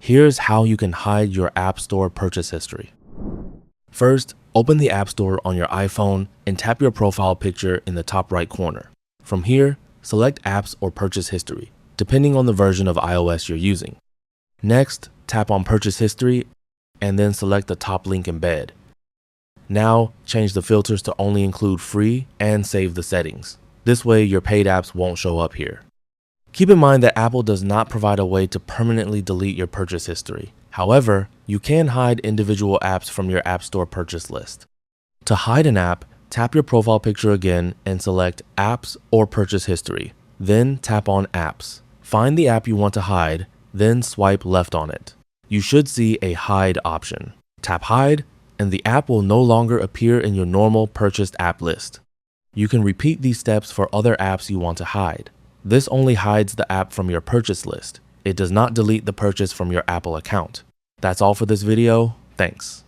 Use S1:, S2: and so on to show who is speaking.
S1: Here's how you can hide your App Store purchase history. First, open the App Store on your iPhone and tap your profile picture in the top right corner. From here, select Apps or Purchase History, depending on the version of iOS you're using. Next, tap on Purchase History and then select the top link embed. Now, change the filters to only include free and save the settings. This way, your paid apps won't show up here. Keep in mind that Apple does not provide a way to permanently delete your purchase history. However, you can hide individual apps from your App Store purchase list. To hide an app, tap your profile picture again and select Apps or Purchase History. Then tap on Apps. Find the app you want to hide, then swipe left on it. You should see a Hide option. Tap Hide, and the app will no longer appear in your normal purchased app list. You can repeat these steps for other apps you want to hide. This only hides the app from your purchase list. It does not delete the purchase from your Apple account. That's all for this video. Thanks.